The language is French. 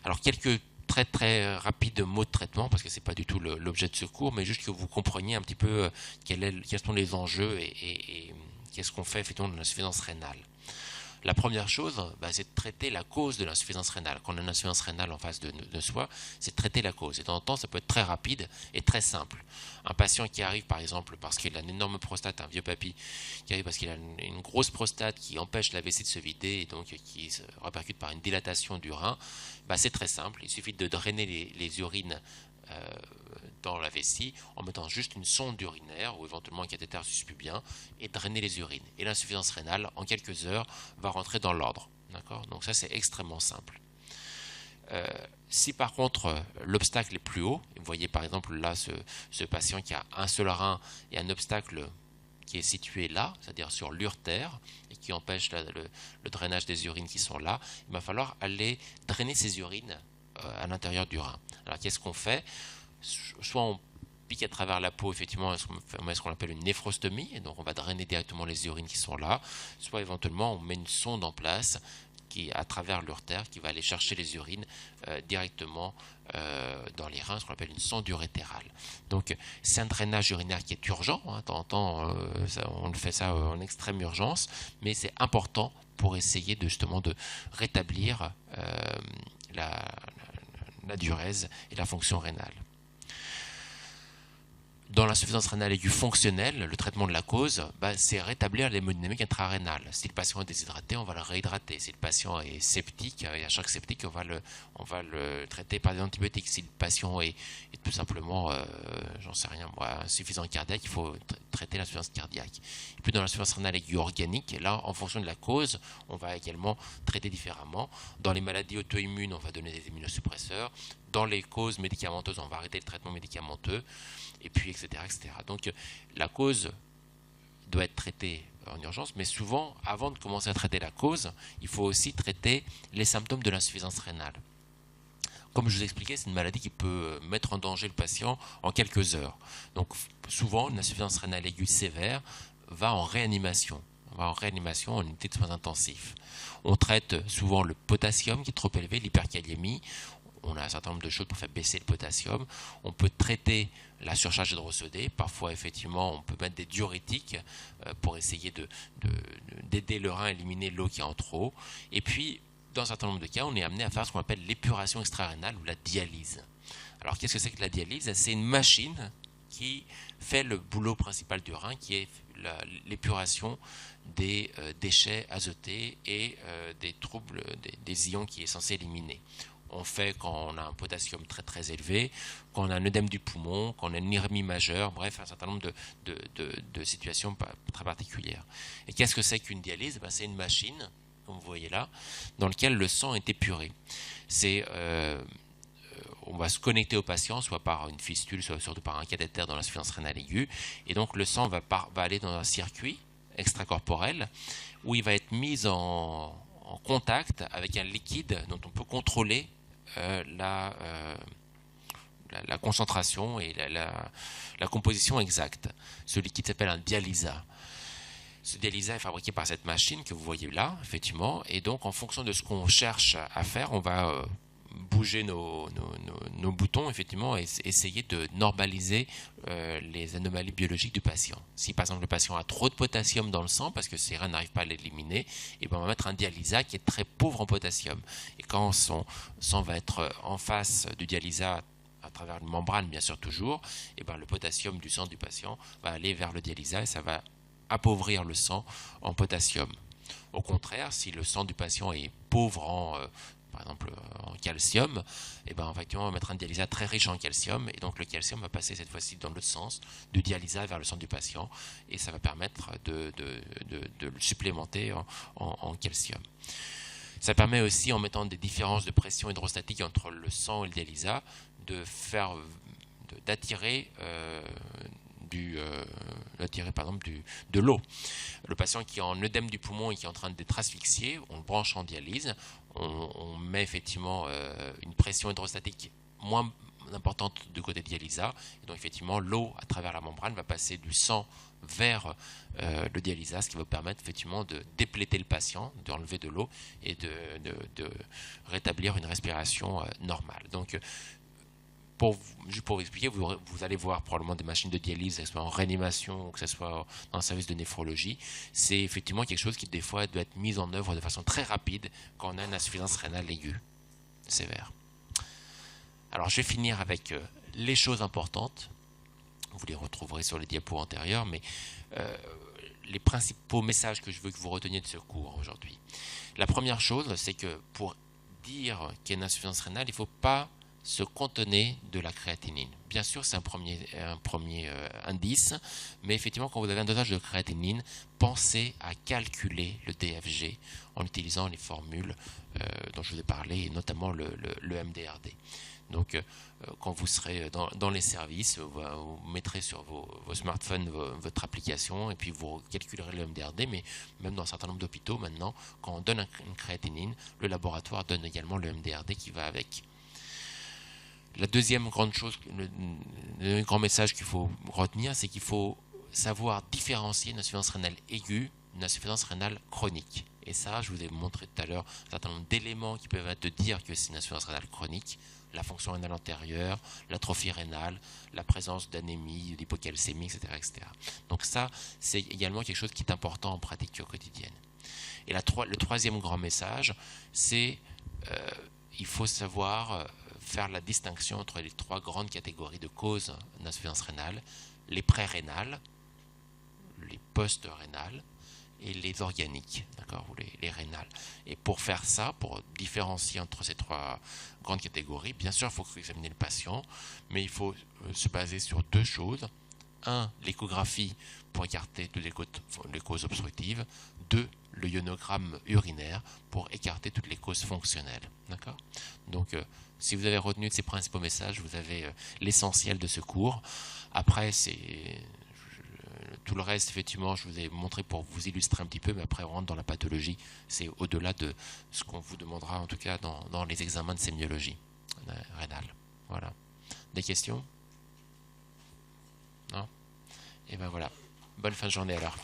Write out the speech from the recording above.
Alors, quelques très très rapides mots de traitement, parce que ce n'est pas du tout l'objet de ce cours, mais juste que vous compreniez un petit peu quels sont les enjeux et qu'est-ce qu'on fait effectivement de l'insuffisance rénale. La première chose, c'est de traiter la cause de l'insuffisance rénale. Quand on a une insuffisance rénale en face de soi, c'est de traiter la cause. Et de temps en temps, ça peut être très rapide et très simple. Un patient qui arrive, par exemple, parce qu'il a une énorme prostate, un vieux papy, qui arrive parce qu'il a une grosse prostate qui empêche la vessie de se vider et donc qui se répercute par une dilatation du rein, c'est très simple. Il suffit de drainer les urines dans la vessie en mettant juste une sonde urinaire ou éventuellement un cathéter suspubien et drainer les urines. Et l'insuffisance rénale, en quelques heures, va rentrer dans l'ordre. D'accord ? Donc ça, c'est extrêmement simple. Si par contre l'obstacle est plus haut, vous voyez par exemple là ce patient qui a un seul rein et un obstacle qui est situé là, c'est-à-dire sur l'urtère, et qui empêche le drainage des urines qui sont là, il va falloir aller drainer ces urines à l'intérieur du rein. Alors qu'est-ce qu'on fait ? Soit on pique à travers la peau, effectivement, on met ce qu'on appelle une néphrostomie, et donc on va drainer directement les urines qui sont là, soit éventuellement on met une sonde en place qui, à travers l'urtère, qui va aller chercher les urines directement dans les reins, ce qu'on appelle une sonde urétérale. Donc c'est un drainage urinaire qui est urgent, de temps en temps on fait ça en extrême urgence, mais c'est important pour essayer justement de rétablir la diurèse et la fonction rénale. Dans l'insuffisance rénale aiguë fonctionnelle, le traitement de la cause, c'est rétablir l'hémodynamique intrarénale. Si le patient est déshydraté, on va le réhydrater. Si le patient est septique, et à chaque septique, on va le traiter par des antibiotiques. Si le patient est tout simplement, j'en sais rien, insuffisant cardiaque, il faut traiter l'insuffisance cardiaque. Et puis dans l'insuffisance rénale aiguë organique, là, en fonction de la cause, on va également traiter différemment. Dans les maladies auto-immunes, on va donner des immunosuppresseurs. Dans les causes médicamenteuses, on va arrêter le traitement médicamenteux. Et puis, etc., etc. Donc, la cause doit être traitée en urgence, mais souvent, avant de commencer à traiter la cause, il faut aussi traiter les symptômes de l'insuffisance rénale. Comme je vous expliquais, c'est une maladie qui peut mettre en danger le patient en quelques heures. Donc, souvent, une insuffisance rénale aiguë sévère va en réanimation. On va en réanimation en unité de soins intensifs. On traite souvent le potassium qui est trop élevé, l'hyperkaliémie. On a un certain nombre de choses pour faire baisser le potassium. On peut traiter la surcharge hydrosodée. Parfois, effectivement, on peut mettre des diurétiques pour essayer d'aider le rein à éliminer l'eau qui est en trop. Et puis, dans un certain nombre de cas, on est amené à faire ce qu'on appelle l'épuration extrarénale ou la dialyse. Alors, qu'est-ce que c'est que la dialyse ? C'est une machine qui fait le boulot principal du rein, qui est l'épuration des déchets azotés et des troubles, des ions qui est censé éliminer. On fait quand on a un potassium très très élevé, quand on a un œdème du poumon, quand on a une irémie majeure, bref, un certain nombre de situations très particulières. Et qu'est-ce que c'est qu'une dialyse ? C'est une machine, comme vous voyez là, dans laquelle le sang est épuré. On va se connecter au patient, soit par une fistule, soit surtout par un cathéter dans l'insuffisance rénale aiguë, et donc le sang va aller dans un circuit extracorporel où il va être mis en contact avec un liquide dont on peut contrôler la concentration et la composition exacte. Ce liquide s'appelle un dialysat. Ce dialysat est fabriqué par cette machine que vous voyez là, effectivement, et donc en fonction de ce qu'on cherche à faire, on va bouger nos boutons, effectivement, et essayer de normaliser les anomalies biologiques du patient. Si par exemple le patient a trop de potassium dans le sang parce que ses reins n'arrivent pas à l'éliminer, et on va mettre un dialysat qui est très pauvre en potassium. Et quand son sang va être en face du dialysat à travers une membrane, bien sûr toujours, et le potassium du sang du patient va aller vers le dialysat et ça va appauvrir le sang en potassium. Au contraire, si le sang du patient est pauvre par exemple en calcium, effectivement, on va mettre un dialysat très riche en calcium, et donc le calcium va passer cette fois-ci dans l'autre sens, du dialysat vers le sang du patient, et ça va permettre de le supplémenter en calcium. Ça permet aussi, en mettant des différences de pression hydrostatique entre le sang et le dialysat, d'attirer par exemple de l'eau. Le patient qui est en œdème du poumon et qui est en train d'être asphyxié, on le branche en dialyse, on met effectivement une pression hydrostatique importante du côté de dialysa. Et donc effectivement, l'eau à travers la membrane va passer du sang vers le dialysat, ce qui va permettre effectivement de dépléter le patient, d'enlever de l'eau et de rétablir une respiration normale. Donc juste pour vous expliquer, vous allez voir probablement des machines de dialyse, que ce soit en réanimation ou que ce soit dans un service de néphrologie. C'est effectivement quelque chose qui des fois doit être mis en œuvre de façon très rapide quand on a une insuffisance rénale aiguë sévère. Alors je vais finir avec les choses importantes. Vous les retrouverez sur les diapos antérieurs, mais les principaux messages que je veux que vous reteniez de ce cours aujourd'hui. La première chose, c'est que pour dire qu'il y a une insuffisance rénale, il ne faut pas se contenir de la créatinine. Bien sûr, c'est un premier indice, mais effectivement, quand vous avez un dosage de créatinine, pensez à calculer le DFG en utilisant les formules dont je vous ai parlé, et notamment le MDRD. Donc, quand vous serez dans les services, vous mettrez sur vos smartphones votre application et puis vous calculerez le MDRD, mais même dans un certain nombre d'hôpitaux maintenant, quand on donne une créatinine, le laboratoire donne également le MDRD qui va avec. La deuxième grande chose, le grand message qu'il faut retenir, c'est qu'il faut savoir différencier une insuffisance rénale aiguë d'une insuffisance rénale chronique. Et ça, je vous ai montré tout à l'heure un certain nombre d'éléments qui peuvent te dire que c'est une insuffisance rénale chronique. La fonction rénale antérieure, l'atrophie rénale, la présence d'anémie, d'hypocalcémie, etc., etc. Donc ça, c'est également quelque chose qui est important en pratique quotidienne. Et le troisième grand message, c'est il faut savoir faire la distinction entre les trois grandes catégories de causes d'insuffisance rénale, les pré-rénales, les post-rénales et les organiques, d'accord, ou les rénales. Et pour faire ça, pour différencier entre ces trois grandes catégories, bien sûr, il faut examiner le patient, mais il faut se baser sur deux choses. Un, l'échographie pour écarter toutes les causes obstructives. Deux, le ionogramme urinaire pour écarter toutes les causes fonctionnelles. D'accord ? Donc, si vous avez retenu de ces principaux messages, vous avez l'essentiel de ce cours. Après, tout le reste, effectivement, je vous ai montré pour vous illustrer un petit peu, mais après, on rentre dans la pathologie. C'est au-delà de ce qu'on vous demandera, en tout cas, dans les examens de sémiologie rénale. Voilà. Des questions ? Non ? Et ben voilà. Bonne fin de journée alors.